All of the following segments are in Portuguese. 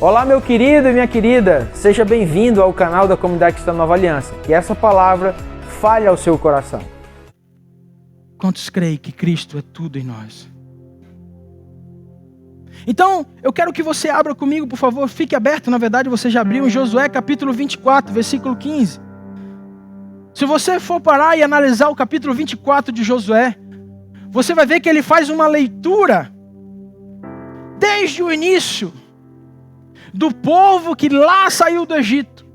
Olá, meu querido e minha querida, seja bem-vindo ao canal da Comunidade Cristã Nova Aliança. Que essa palavra fale ao seu coração. Quantos creem que Cristo é tudo em nós? Então, eu quero que você abra comigo, por favor, fique aberto, na verdade você já abriu em Josué capítulo 24, versículo 15. Se você for parar e analisar o capítulo 24 de Josué, você vai ver que ele faz uma leitura desde o início do povo que lá saiu do Egito.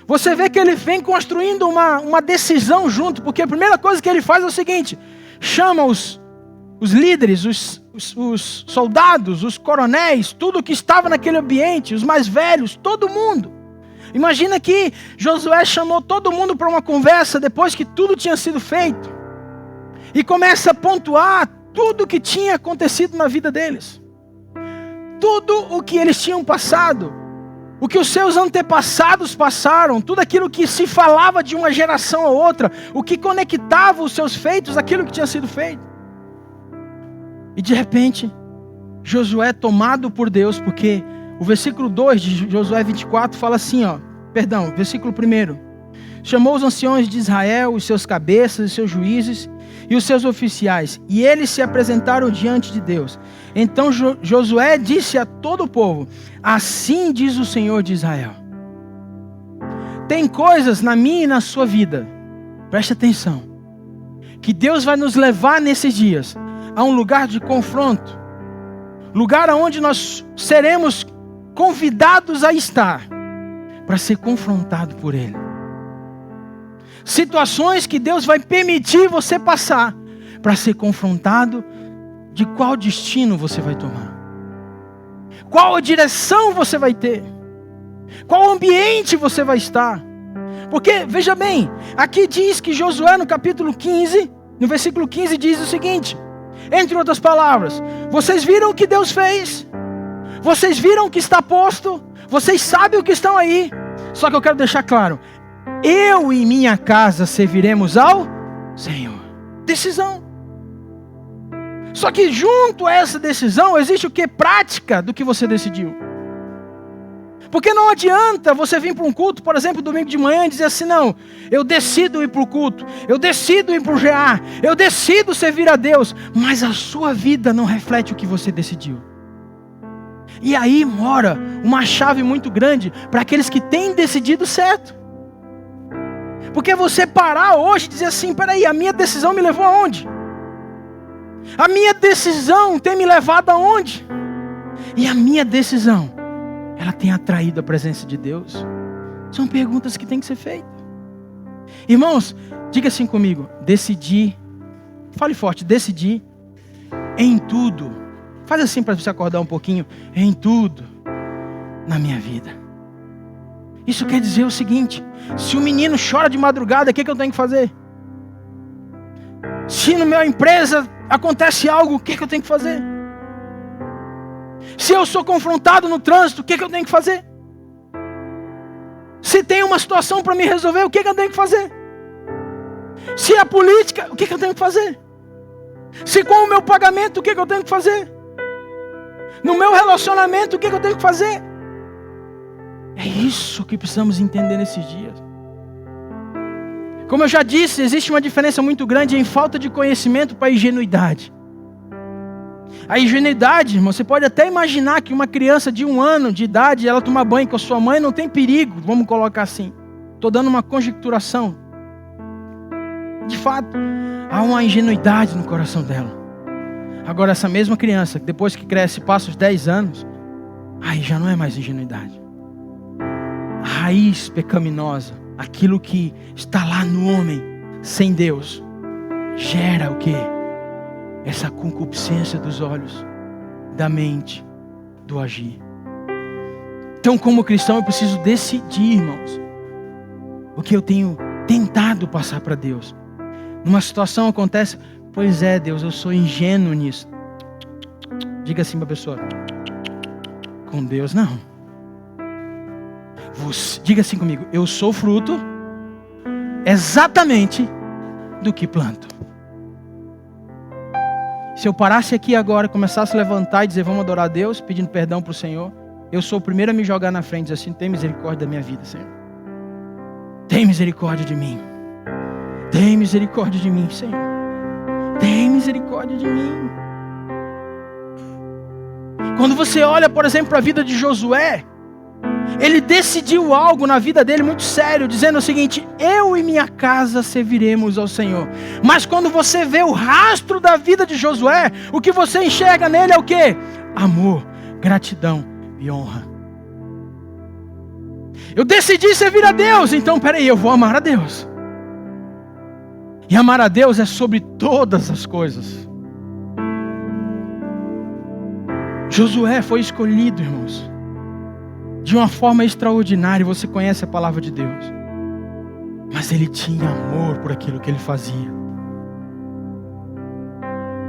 Você vê que ele vem construindo uma decisão junto, porque a primeira coisa que ele faz é o seguinte: chama os líderes, os soldados, os coronéis, tudo que estava naquele ambiente, os mais velhos, todo mundo. Imagina que Josué chamou todo mundo para uma conversa depois que tudo tinha sido feito e começa a pontuar tudo que tinha acontecido na vida deles, tudo o que eles tinham passado, o que os seus antepassados passaram, tudo aquilo que se falava de uma geração a outra, o que conectava os seus feitos àquilo que tinha sido feito. E de repente, Josué é tomado por Deus, porque o versículo 2 de Josué 24 fala assim, versículo 1. Chamou os anciões de Israel, os seus cabeças, os seus juízes e os seus oficiais, e eles se apresentaram diante de Deus. Então Josué disse a todo o povo: assim diz o Senhor de Israel. Tem coisas na minha e na sua vida, preste atenção, que Deus vai nos levar nesses dias a um lugar de confronto, lugar onde nós seremos convidados a estar, para ser confrontado por Ele. Situações que Deus vai permitir você passar, para ser confrontado de qual destino você vai tomar, qual a direção você vai ter, qual ambiente você vai estar. Porque, veja bem, aqui diz que Josué no capítulo 15, no versículo 15 diz o seguinte, entre outras palavras: vocês viram o que Deus fez, vocês viram o que está posto, vocês sabem o que estão aí, só que eu quero deixar claro: eu e minha casa serviremos ao Senhor. Decisão. Só que junto a essa decisão existe o que? Prática do que você decidiu. Porque não adianta você vir para um culto, por exemplo, domingo de manhã, e dizer assim: não, eu decido ir para o culto, eu decido ir para o GA, eu decido servir a Deus, mas a sua vida não reflete o que você decidiu. E aí mora uma chave muito grande para aqueles que têm decidido certo. Porque você parar hoje e dizer assim: peraí, a minha decisão me levou aonde? A minha decisão tem me levado aonde? E a minha decisão, ela tem atraído a presença de Deus? São perguntas que têm que ser feitas. Irmãos, diga assim comigo: decidir, fale forte, decidir em tudo. Faz assim para você acordar um pouquinho. Em tudo na minha vida. Isso quer dizer o seguinte: se o menino chora de madrugada, o que eu tenho que fazer? Se na minha empresa acontece algo, o que eu tenho que fazer? Se eu sou confrontado no trânsito, o que eu tenho que fazer? Se tem uma situação para me resolver, o que eu tenho que fazer? Se a política, o que eu tenho que fazer? Se com o meu pagamento, o que eu tenho que fazer? No meu relacionamento, o que eu tenho que fazer? É isso que precisamos entender nesses dias. Como eu já disse, existe uma diferença muito grande em falta de conhecimento para a ingenuidade. A ingenuidade, irmão, você pode até imaginar que uma criança de 1 ano de idade, ela tomar banho com a sua mãe, não tem perigo, vamos colocar assim. Estou dando uma conjecturação. De fato, há uma ingenuidade no coração dela. Agora, essa mesma criança, depois que cresce, passa os 10 anos, aí já não é mais ingenuidade. A raiz pecaminosa, aquilo que está lá no homem, sem Deus, gera o quê? Essa concupiscência dos olhos, da mente, do agir. Então, como cristão, eu preciso decidir, irmãos, o que eu tenho tentado passar para Deus. Numa situação acontece: pois é, Deus, eu sou ingênuo nisso. Diga assim para a pessoa: com Deus não. Diga assim comigo: eu sou fruto exatamente do que planto. Se eu parasse aqui agora, começasse a levantar e dizer: vamos adorar a Deus, pedindo perdão para o Senhor, eu sou o primeiro a me jogar na frente e dizer assim, tem misericórdia da minha vida, Senhor. Tem misericórdia de mim. Tem misericórdia de mim, Senhor. Tem misericórdia de mim. Quando você olha, por exemplo, para a vida de Josué, ele decidiu algo na vida dele muito sério, dizendo o seguinte: eu e minha casa serviremos ao Senhor. Mas quando você vê o rastro da vida de Josué, o que você enxerga nele é o quê? Amor, gratidão e honra. Eu decidi servir a Deus, então peraí, eu vou amar a Deus. E amar a Deus é sobre todas as coisas. Josué foi escolhido, irmãos, de uma forma extraordinária. Você conhece a palavra de Deus, mas ele tinha amor por aquilo que ele fazia.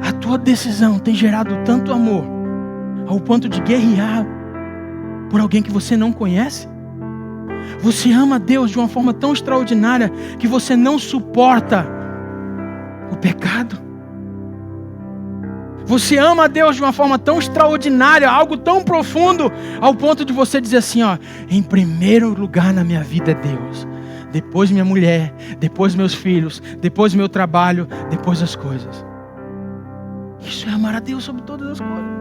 A tua decisão tem gerado tanto amor ao ponto de guerrear por alguém que você não conhece? Você ama Deus de uma forma tão extraordinária que você não suporta o pecado? Você ama a Deus de uma forma tão extraordinária, algo tão profundo, ao ponto de você dizer assim, ó, em primeiro lugar na minha vida é Deus, depois minha mulher, depois meus filhos, depois meu trabalho, depois as coisas. Isso é amar a Deus sobre todas as coisas.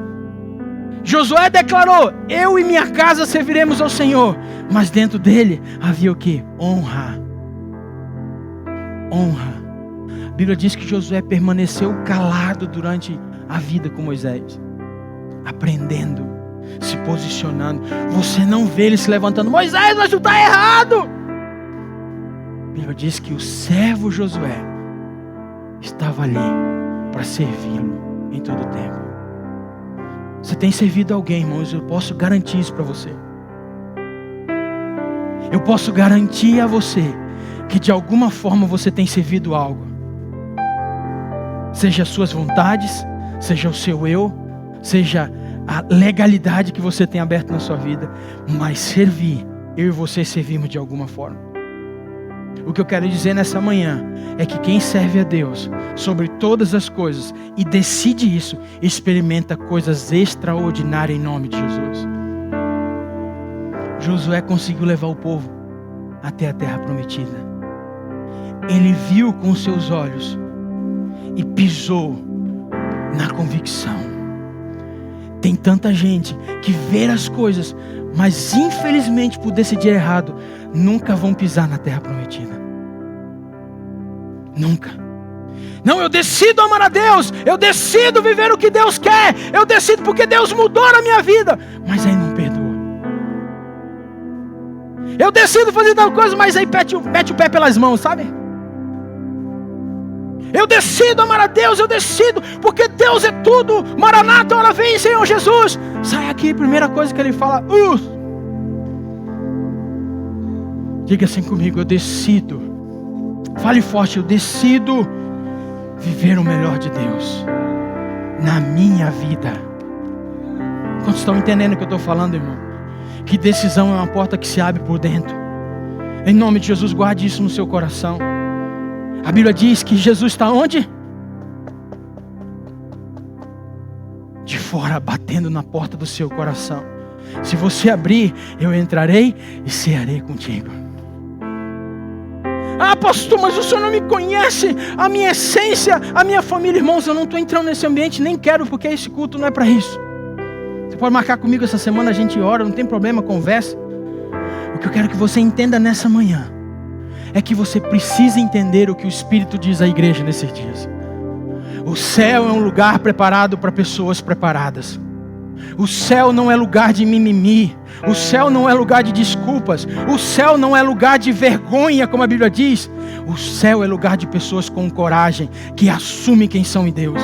Josué declarou, eu e minha casa serviremos ao Senhor, mas dentro dele havia o que? Honra. Honra. A Bíblia diz que Josué permaneceu calado durante a vida com Moisés, aprendendo, se posicionando. Você não vê ele se levantando, Moisés, mas tu está errado. A Bíblia diz que o servo Josué estava ali para servi-lo em todo o tempo. Você tem servido alguém, irmãos, eu posso garantir isso para você. Eu posso garantir a você que de alguma forma você tem servido algo. Seja as suas vontades, seja o seu eu, seja a legalidade que você tem aberto na sua vida, mas servir, eu e você servimos de alguma forma. O que eu quero dizer nessa manhã é que quem serve a Deus sobre todas as coisas e decide isso, experimenta coisas extraordinárias em nome de Jesus. Josué conseguiu levar o povo até a terra prometida. Ele viu com seus olhos e pisou na convicção. Tem tanta gente que vê as coisas, mas infelizmente por decidir errado, nunca vão pisar na terra prometida. Nunca. Não, eu decido amar a Deus, eu decido viver o que Deus quer, eu decido porque Deus mudou a minha vida, mas aí não perdoa. Eu decido fazer tal coisa, mas aí mete o pé pelas mãos, sabe? Eu decido amar a Deus, eu decido, porque Deus é tudo. Maranata, ora vem, Senhor Jesus. Sai aqui, primeira coisa que ele fala, diga assim comigo, eu decido. Fale forte, eu decido viver o melhor de Deus na minha vida. Quantos estão entendendo o que eu estou falando, irmão? Que decisão é uma porta que se abre por dentro. Em nome de Jesus, guarde isso no seu coração. A Bíblia diz que Jesus está onde? De fora, batendo na porta do seu coração. Se você abrir, eu entrarei e cearei contigo. Ah, pastor, mas o senhor não me conhece, a minha essência, a minha família. Irmãos, eu não estou entrando nesse ambiente, nem quero, porque esse culto não é para isso. Você pode marcar comigo essa semana, a gente ora, não tem problema, conversa. O que eu quero que você entenda nessa manhã é que você precisa entender o que o Espírito diz à igreja nesses dias. O céu é um lugar preparado para pessoas preparadas. O céu não é lugar de mimimi. O céu não é lugar de desculpas. O céu não é lugar de vergonha, como a Bíblia diz. O céu é lugar de pessoas com coragem, que assumem quem são em Deus.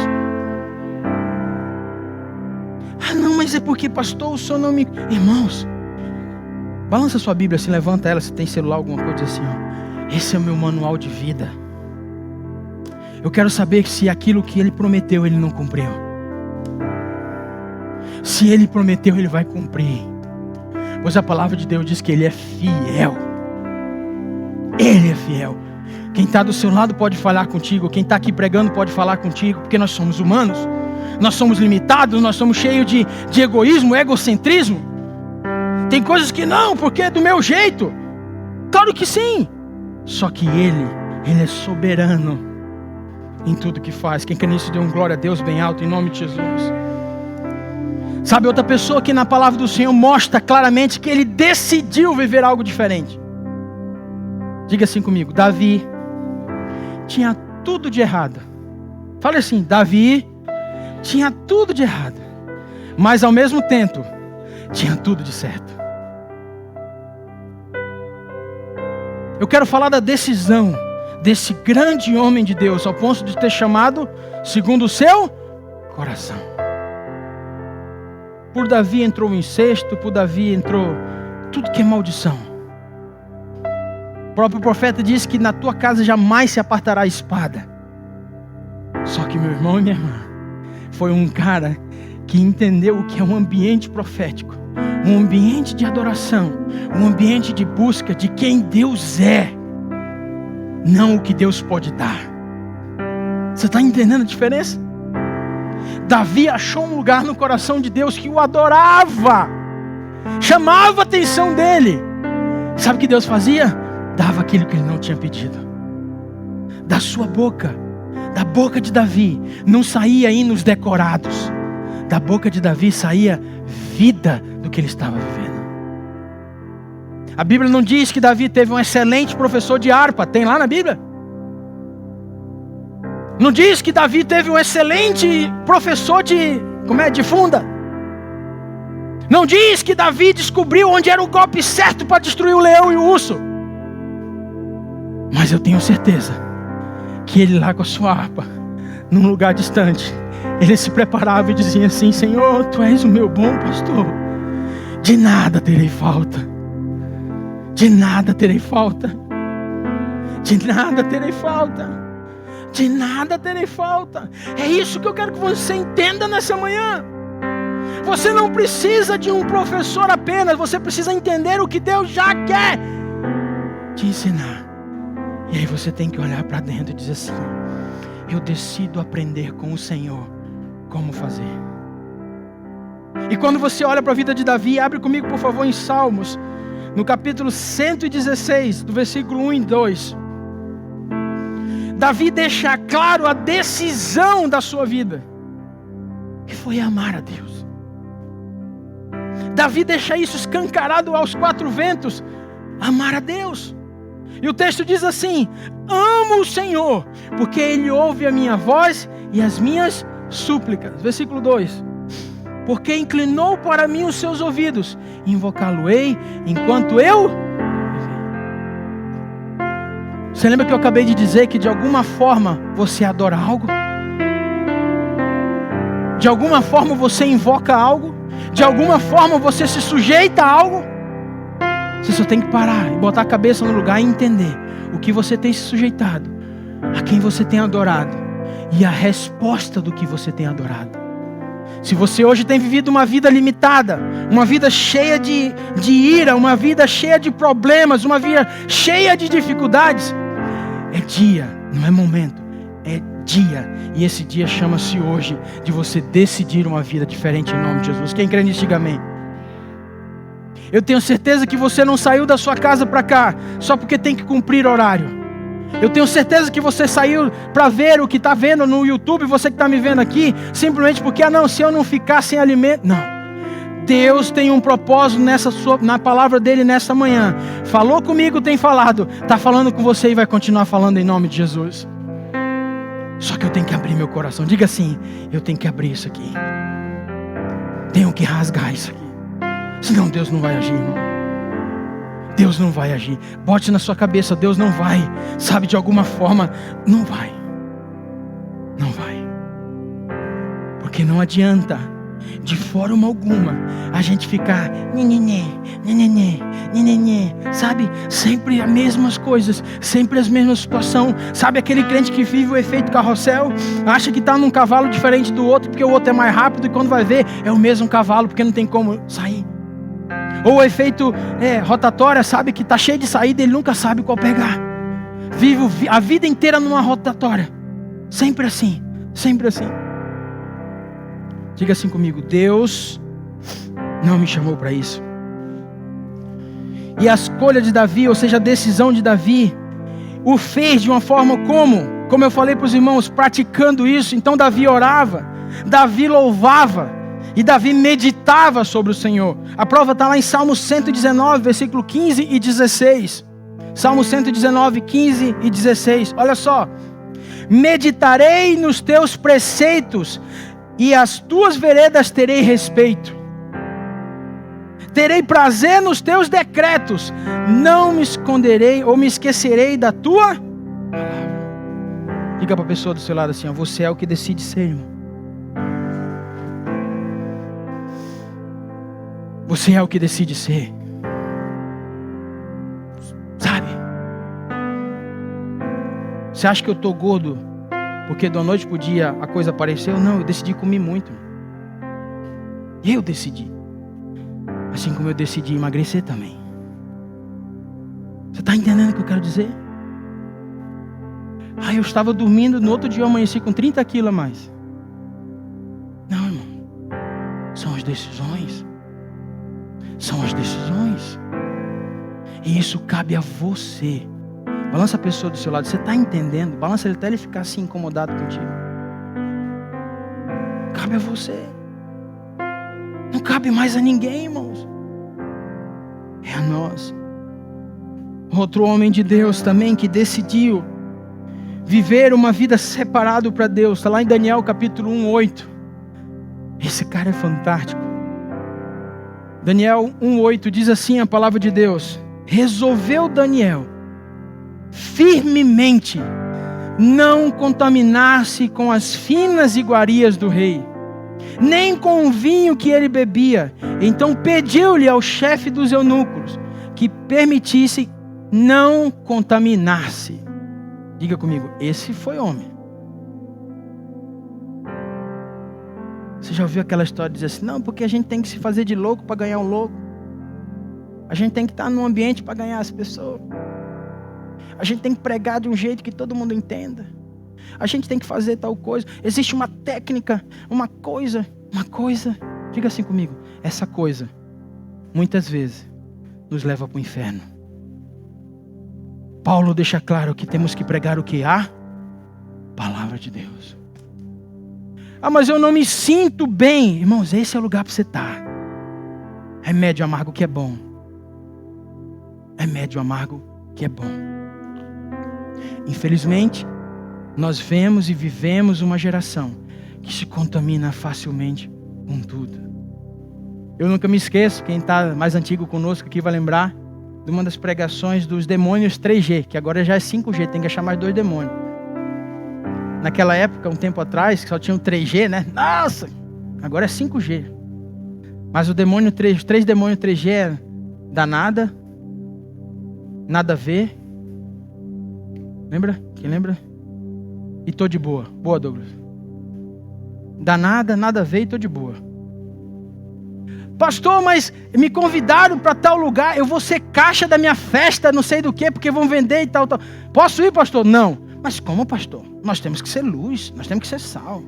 Ah, não, mas é porque, pastor, o senhor não me... Irmãos, balança sua Bíblia, se levanta ela, se tem celular, alguma coisa assim, ó. Esse é o meu manual de vida. Eu quero saber se aquilo que Ele prometeu, Ele não cumpriu. Se Ele prometeu, Ele vai cumprir. Pois a palavra de Deus diz que Ele é fiel. Ele é fiel. Quem está do seu lado pode falar contigo. Quem está aqui pregando pode falar contigo. Porque nós somos humanos. Nós somos limitados. Nós somos cheios de egoísmo, egocentrismo. Tem coisas que não, porque é do meu jeito. Claro que sim. Só que Ele é soberano em tudo que faz. Quem quer nisso, dê um glória a Deus bem alto, em nome de Jesus. Sabe, outra pessoa que na palavra do Senhor mostra claramente que ele decidiu viver algo diferente. Diga assim comigo: Davi tinha tudo de errado. Fale assim: Davi tinha tudo de errado, mas ao mesmo tempo tinha tudo de certo. Eu quero falar da decisão desse grande homem de Deus, ao ponto de ter chamado segundo o seu coração. Por Davi entrou o incesto, por Davi entrou tudo que é maldição. O próprio profeta diz que na tua casa jamais se apartará a espada. Só que meu irmão e minha irmã, foi um cara que entendeu o que é um ambiente profético, um ambiente de adoração, um ambiente de busca de quem Deus é, não o que Deus pode dar. Você está entendendo a diferença? Davi achou um lugar no coração de Deus que o adorava, chamava a atenção dele. Sabe o que Deus fazia? Dava aquilo que ele não tinha pedido. Da sua boca, da boca de Davi, não saía hinos decorados. Da boca de Davi saía vida do que ele estava vivendo. A Bíblia não diz que Davi teve um excelente professor de harpa. Tem lá na Bíblia? Não diz que Davi teve um excelente professor de funda. Não diz que Davi descobriu onde era o golpe certo para destruir o leão e o urso. Mas eu tenho certeza que ele lá com a sua harpa, num lugar distante, ele se preparava e dizia assim: Senhor, Tu és o meu bom pastor, de nada terei falta. De nada terei falta. De nada terei falta. De nada terei falta. É isso que eu quero que você entenda nessa manhã. Você não precisa de um professor apenas. Você precisa entender o que Deus já quer te ensinar. E aí você tem que olhar para dentro e dizer assim: eu decido aprender com o Senhor como fazer. E quando você olha para a vida de Davi, abre comigo por favor em Salmos, no capítulo 116, do versículo 1 e 2. Davi deixa claro a decisão da sua vida, que foi amar a Deus. Davi deixa isso escancarado aos quatro ventos: amar a Deus. E o texto diz assim: amo o Senhor, porque Ele ouve a minha voz e as minhas súplicas. Versículo 2: porque inclinou para mim os seus ouvidos, invocá-lo-ei enquanto eu... Você lembra que eu acabei de dizer que de alguma forma você adora algo? De alguma forma você invoca algo? De alguma forma você se sujeita a algo? Você só tem que parar e botar a cabeça no lugar e entender o que você tem se sujeitado, a quem você tem adorado e a resposta do que você tem adorado. Se você hoje tem vivido uma vida limitada, uma vida cheia de ira, uma vida cheia de problemas, uma vida cheia de dificuldades, é dia, não é momento, é dia. E esse dia chama-se hoje, de você decidir uma vida diferente em nome de Jesus. Quem crê nisso, diga amém. Eu tenho certeza que você não saiu da sua casa para cá só porque tem que cumprir horário. Eu tenho certeza que você saiu para ver o que está vendo no YouTube, você que está me vendo aqui, simplesmente porque, se eu não ficar sem alimento. Não. Deus tem um propósito na palavra dele nessa manhã. Falou comigo, tem falado. Está falando com você e vai continuar falando em nome de Jesus. Só que eu tenho que abrir meu coração. Diga assim: eu tenho que abrir isso aqui. Tenho que rasgar isso aqui. Senão Deus não vai agir, irmão. Deus não vai agir. Bote na sua cabeça: Deus não vai. Sabe, de alguma forma, não vai. Não vai. Porque não adianta, de forma alguma, a gente ficar sabe, sempre as mesmas coisas, sempre as mesmas situações. Sabe aquele crente que vive o efeito carrossel, acha que está num cavalo diferente do outro porque o outro é mais rápido, e quando vai ver é o mesmo cavalo, porque não tem como sair. Ou o efeito rotatória, sabe que está cheio de saída e ele nunca sabe qual pegar. Vive a vida inteira numa rotatória, sempre assim, sempre assim. Diga assim comigo: Deus não me chamou para isso. E a escolha de Davi, ou seja, a decisão de Davi, o fez de uma forma como eu falei para os irmãos, praticando isso. Então Davi orava, Davi louvava e Davi meditava sobre o Senhor. A prova está lá em Salmo 119, versículo 15 e 16. Salmo 119, 15 e 16. Olha só. Meditarei nos teus preceitos e as tuas veredas terei respeito. Terei prazer nos teus decretos. Não me esconderei ou me esquecerei da tua palavra. Diga para a pessoa do seu lado assim, ó, você é o que decide ser, irmão. Você é o que decide ser. Sabe? Você acha que eu estou gordo porque da noite pro dia a coisa apareceu? Não, eu decidi comer muito. Eu decidi. Assim como eu decidi emagrecer também. Você está entendendo o que eu quero dizer? Eu estava dormindo, no outro dia eu amanheci com 30 quilos a mais. Não, irmão. São as decisões. São as decisões. E isso cabe a você. Balança a pessoa do seu lado. Você está entendendo? Balança ele até ele ficar assim incomodado contigo. Cabe a você. Não cabe mais a ninguém, irmãos. É a nós. Outro homem de Deus também que decidiu viver uma vida separada para Deus. Está lá em Daniel capítulo 1, 8. Esse cara é fantástico. Daniel 1, 8 diz assim a palavra de Deus. Resolveu Daniel firmemente não contaminar-se com as finas iguarias do rei, nem com o vinho que ele bebia. Então pediu-lhe ao chefe dos eunucos que permitisse não contaminar-se. Diga comigo, esse foi homem. Você já ouviu aquela história de dizer assim, não, porque a gente tem que se fazer de louco para ganhar um louco. A gente tem que estar num ambiente para ganhar as pessoas. A gente tem que pregar de um jeito que todo mundo entenda. A gente tem que fazer tal coisa. Existe uma técnica, uma coisa. Diga assim comigo. Essa coisa, muitas vezes, nos leva para o inferno. Paulo deixa claro que temos que pregar o que? A palavra de Deus. Mas eu não me sinto bem. Irmãos, esse é o lugar para você estar. Remédio amargo que é bom. Remédio amargo que é bom. Infelizmente, nós vemos e vivemos uma geração que se contamina facilmente com tudo. Eu nunca me esqueço, quem está mais antigo conosco aqui vai lembrar de uma das pregações dos demônios 3G, que agora já é 5G, tem que achar mais 2 demônios. Naquela época, um tempo atrás, que só tinha o 3G, né? Nossa! Agora é 5G. Mas os 3 demônios 3G é danada, nada a ver. Lembra? Quem lembra? E tô de boa. Boa, Douglas. Danada, nada a ver e tô de boa. Pastor, mas me convidaram para tal lugar, eu vou ser caixa da minha festa, não sei do que, porque vão vender e tal. Posso ir, pastor? Não. Mas como, pastor? Nós temos que ser luz, nós temos que ser sal.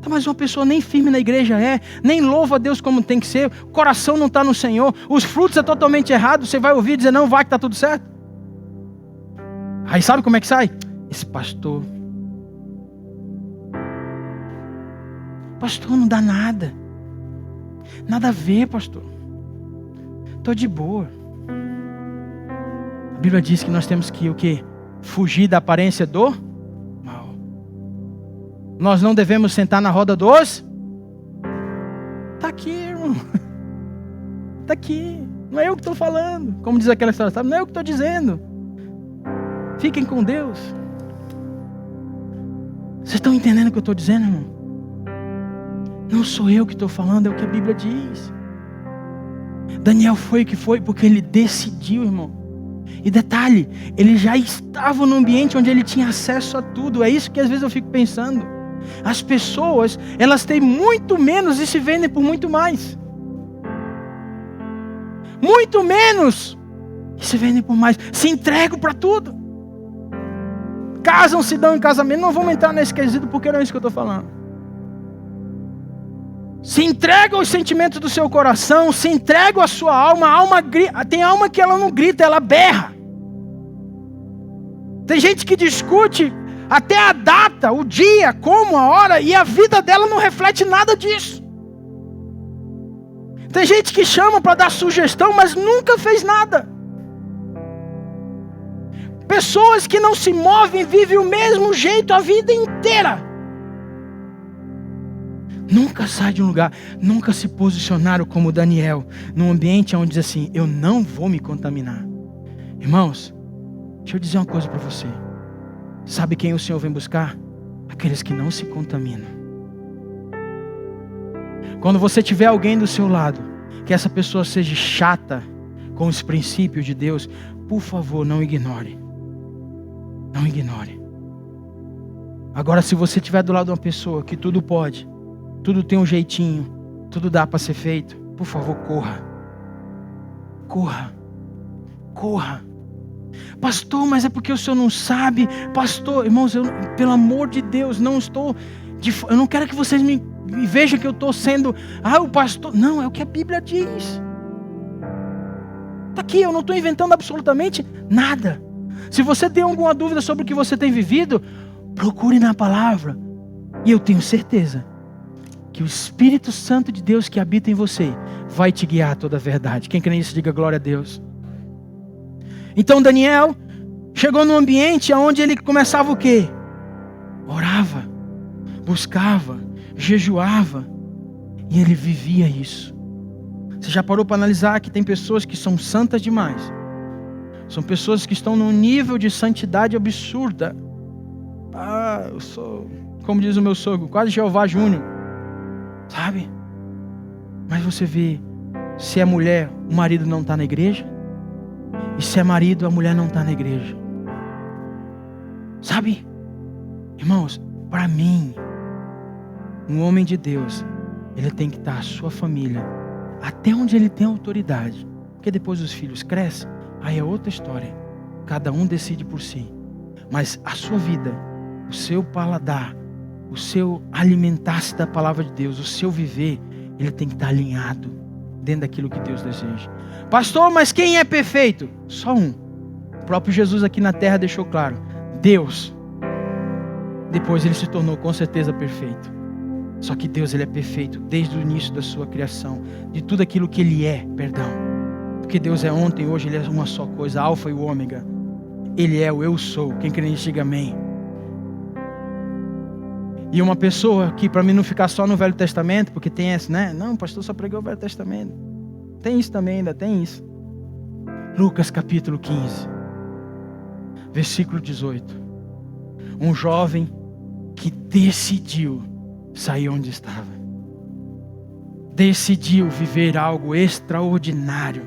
Mas uma pessoa nem firme na igreja nem louva a Deus como tem que ser, o coração não está no Senhor, os frutos é totalmente errado, você vai ouvir e dizer, não, vai que está tudo certo. Aí sabe como é que sai? Esse pastor não dá nada. Nada a ver, pastor. Estou de boa. A Bíblia diz que nós temos que o quê? Fugir da aparência do mal. Nós não devemos sentar na roda dos... Está aqui, irmão. Está aqui. Não é eu que estou falando. Como diz aquela história, sabe? Não é eu que estou dizendo. Fiquem com Deus. Vocês estão entendendo o que eu estou dizendo, irmão? Não sou eu que estou falando, é o que a Bíblia diz. Daniel foi o que foi porque ele decidiu, irmão. E detalhe, ele já estava no ambiente onde ele tinha acesso a tudo. É isso que às vezes eu fico pensando. As pessoas, elas têm muito menos e se vendem por muito mais. Muito menos e se vendem por mais. Se entregam para tudo. Casam, se dão em casamento. Não vamos entrar nesse quesito porque não é isso que eu estou falando. se entrega aos sentimentos do seu coração, se entrega à sua alma. Tem alma que ela não grita, ela berra. Tem gente que discute até a data, o dia, como, a hora, e a vida dela não reflete nada disso. Tem gente que chama para dar sugestão, mas nunca fez nada. Pessoas que não se movem vivem o mesmo jeito a vida inteira. Nunca sai de um lugar, nunca se posicionaram como Daniel, num ambiente onde diz assim, eu não vou me contaminar. Irmãos, deixa eu dizer uma coisa para você. Sabe quem o Senhor vem buscar? Aqueles que não se contaminam. Quando você tiver alguém do seu lado, que essa pessoa seja chata com os princípios de Deus, por favor, não ignore. Não ignore. Agora, se você estiver do lado de uma pessoa que tudo pode, tudo tem um jeitinho, tudo dá para ser feito, por favor, corra. Corra. Corra. Pastor, mas é porque o senhor não sabe. Pastor, irmãos, eu, pelo amor de Deus, eu não quero que vocês me vejam que eu estou sendo, o pastor. Não, é o que a Bíblia diz. Está aqui, eu não estou inventando absolutamente nada. Se você tem alguma dúvida sobre o que você tem vivido, procure na palavra. E eu tenho certeza que o Espírito Santo de Deus que habita em você vai te guiar a toda a verdade. Quem crê nisso, diga glória a Deus. Então Daniel chegou num ambiente onde ele começava o quê? Orava, buscava, jejuava, e ele vivia isso. Você já parou para analisar que tem pessoas que são santas demais? São pessoas que estão num nível de santidade absurda. Eu sou, como diz o meu sogro, quase Jeová Júnior. Sabe? Mas você vê, se é mulher, o marido não está na igreja. E se é marido, a mulher não está na igreja. Sabe? Irmãos, para mim, um homem de Deus, ele tem que estar a sua família, até onde ele tem autoridade. Porque depois os filhos crescem, aí é outra história. Cada um decide por si. Mas a sua vida, o seu paladar, o seu alimentar-se da palavra de Deus, o seu viver, ele tem que estar alinhado dentro daquilo que Deus deseja. Pastor, mas quem é perfeito? Só um. O próprio Jesus aqui na terra deixou claro. Deus. Depois ele se tornou com certeza perfeito. Só que Deus, ele é perfeito desde o início da sua criação. De tudo aquilo que ele é, Porque Deus é ontem, hoje ele é uma só coisa. Alfa e o ômega. Ele é o eu sou. Quem crê nisso, diga amém. E uma pessoa que, para mim não ficar só no Velho Testamento, porque tem essa, né? Não, o pastor só pregou o Velho Testamento. Tem isso também, ainda tem isso. Lucas capítulo 15, versículo 18. Um jovem que decidiu sair onde estava. Decidiu viver algo extraordinário.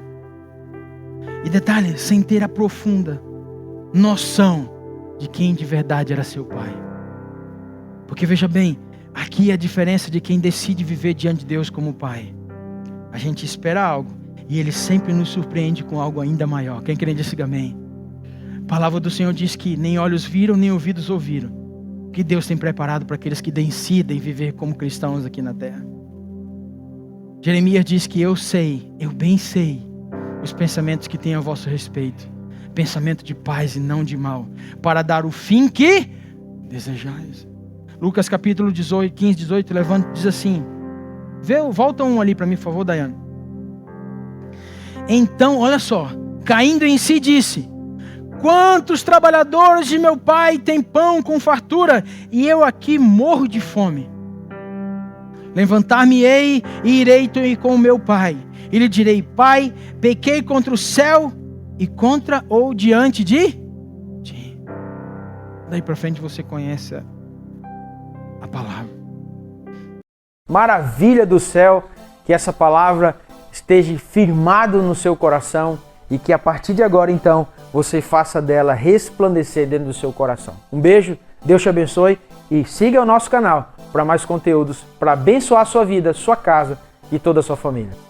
E detalhe, sem ter a profunda noção de quem de verdade era seu pai. Porque veja bem, aqui é a diferença de quem decide viver diante de Deus como pai. A gente espera algo e Ele sempre nos surpreende com algo ainda maior. Quem crê diz amém. A palavra do Senhor diz que nem olhos viram, nem ouvidos ouviram. O que Deus tem preparado para aqueles que decidem viver como cristãos aqui na terra. Jeremias diz que eu bem sei, os pensamentos que tenho a vosso respeito. Pensamento de paz e não de mal, para dar o fim que desejais. Lucas capítulo 15, 18, levanta, diz assim. Volta um ali para mim, por favor, Daiane. Então, olha só. Caindo em si, disse: quantos trabalhadores de meu pai têm pão com fartura, e eu aqui morro de fome. Levantar-me-ei e irei com o meu pai. E lhe direi: pai, pequei contra o céu e contra ou diante de ti. Daí para frente você conhece a palavra. Maravilha do céu, que essa palavra esteja firmado no seu coração e que a partir de agora então você faça dela resplandecer dentro do seu coração. Um beijo, Deus te abençoe e siga o nosso canal para mais conteúdos para abençoar a sua vida, sua casa e toda a sua família.